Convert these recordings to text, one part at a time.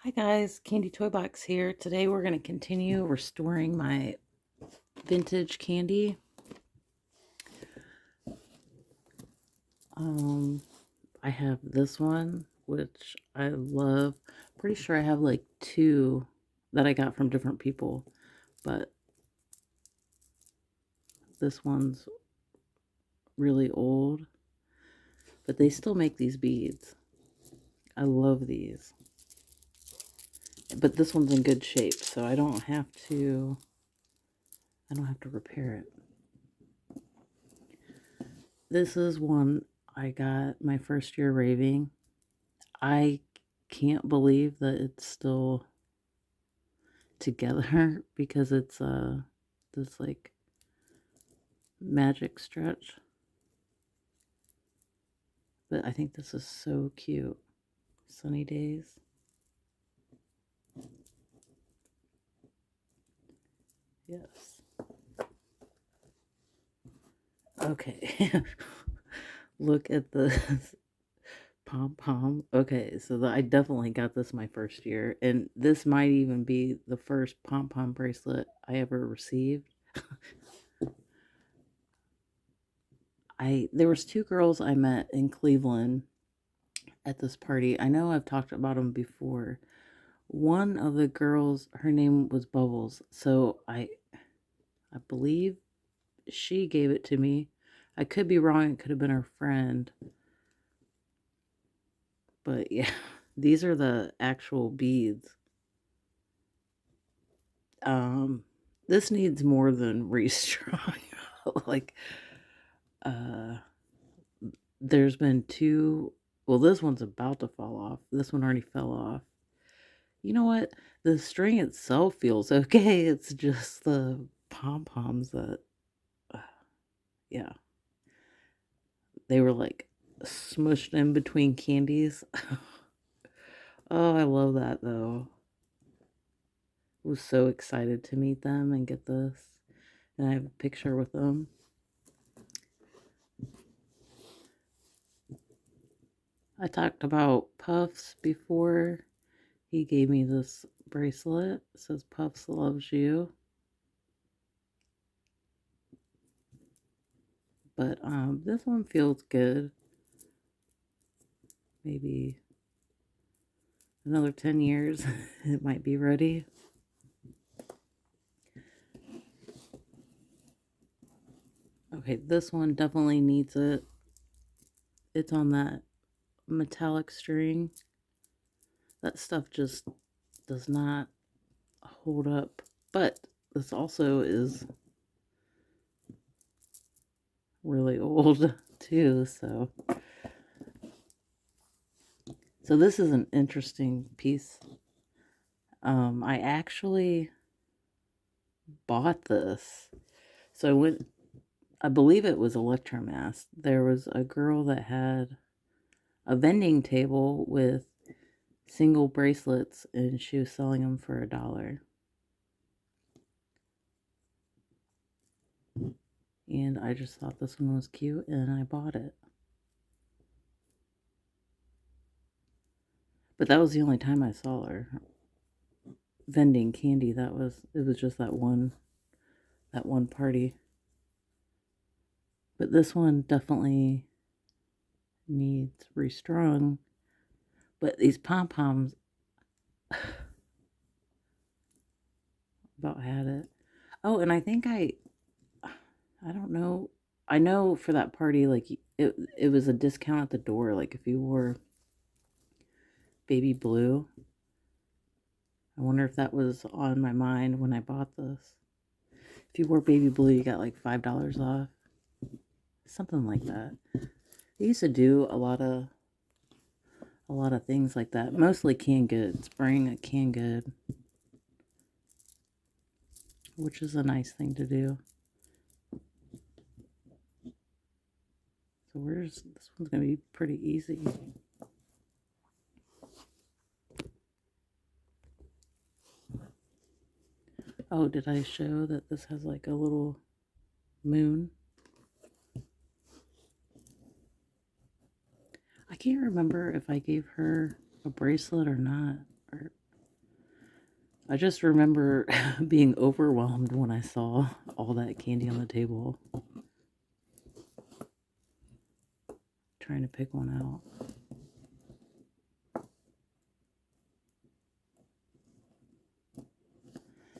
Hi guys, Candy Toy Box here. Today we're going to continue restoring my vintage candy. I have this one, which I love. Pretty sure I have like two that I got from different people, but this one's really old, but they still make these beads. I love these. But this one's in good shape, so I don't have to repair it. This is one I got my first year raving. I can't believe that it's still together because it's this like magic stretch. But I think this is so cute. Sunny days. Yes. Okay. Look at the pom-pom. Okay, so I definitely got this my first year, and this might even be the first pom-pom bracelet I ever received. There was two girls I met in Cleveland at this party. I know I've talked about them before. One of the girls, her name was Bubbles, so I believe she gave it to me. I could be wrong, it could have been her friend. But yeah, these are the actual beads. Um this needs more than restrung. like uh there's been two, well, this one's about to fall off. This one already fell off. You know what? The string itself feels okay. It's just the pom-poms that uh, yeah, they were like smushed in between candies. Oh, I love that though. Was so excited to meet them and get this. And I have a picture with them. I talked about Puffs before. He gave me this bracelet. It says Puffs loves you. But this one feels good. Maybe another 10 years it might be ready. Okay, this one definitely needs it. It's on that metallic string. That stuff just does not hold up. But this also is really old too, so this is an interesting piece. I actually bought this. So I believe it was Electromass. There was a girl that had a vending table with single bracelets and she was selling them for $1. And I just thought this one was cute and I bought it. But that was the only time I saw her vending candy. It was just that one party. But this one definitely needs restrung. But these pom-poms about had it. Oh, and I think I don't know. I know for that party, like it was a discount at the door. Like if you wore baby blue, I wonder if that was on my mind when I bought this. If you wore baby blue, you got like $5 off, something like that. They used to do a lot of things like that. Mostly canned goods. Bring a canned good, which is a nice thing to do. So this one's gonna be pretty easy. Oh, did I show that this has like a little moon? I can't remember if I gave her a bracelet or not. Or I just remember being overwhelmed when I saw all that candy on the table. Trying to pick one out.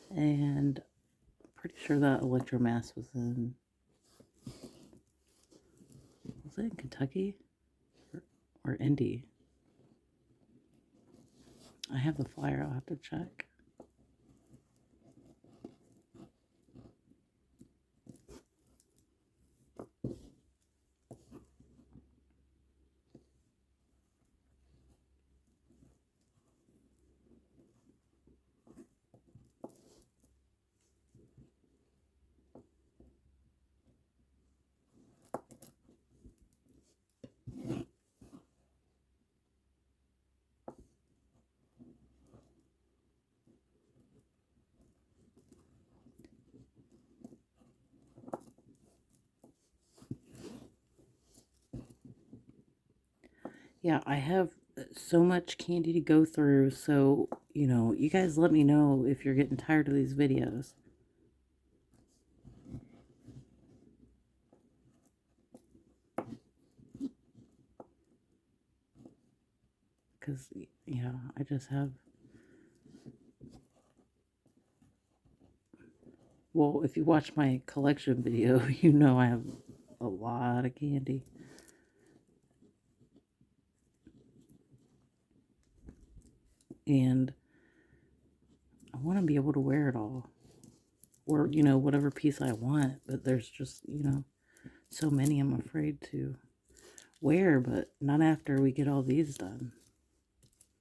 And I'm pretty sure that Electromass was in Kentucky or Indy? I have the flyer, I'll have to check. Yeah, I have so much candy to go through, so, you guys let me know if you're getting tired of these videos. Because, yeah, I just have... Well, if you watch my collection video, you know I have a lot of candy. And I want to be able to wear it all. Or, whatever piece I want. But there's just, so many I'm afraid to wear. But not after we get all these done.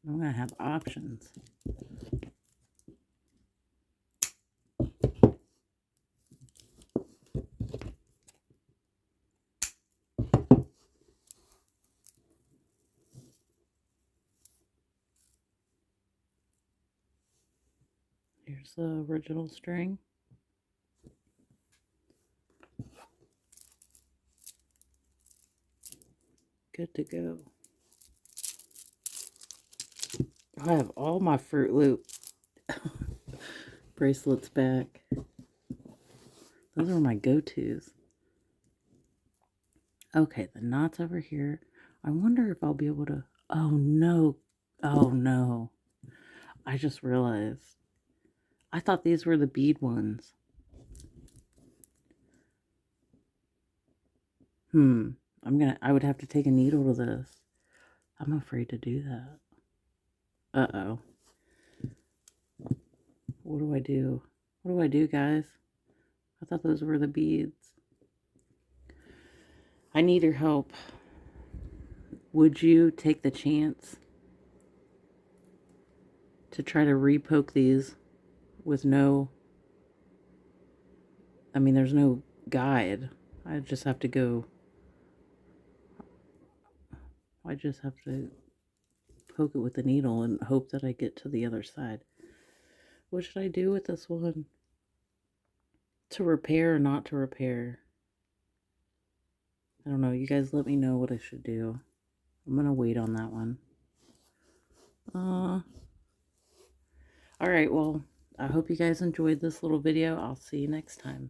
I'm going to have options. Here's the original string. Good to go. I have all my Fruit Loop bracelets back. Those are my go-tos. Okay, the knot's over here. I wonder if I'll be able to... Oh, no. Oh, no. I just realized. I thought these were the bead ones. I would have to take a needle to this. I'm afraid to do that. Uh-oh. What do I do? What do I do, guys? I thought those were the beads. I need your help. Would you take the chance to try to repoke these with no... I mean, there's no guide. I just have to go... I just have to poke it with the needle and hope that I get to the other side. What should I do with this one? To repair or not to repair? I don't know. You guys let me know what I should do. I'm going to wait on that one. Alright, well, I hope you guys enjoyed this little video. I'll see you next time.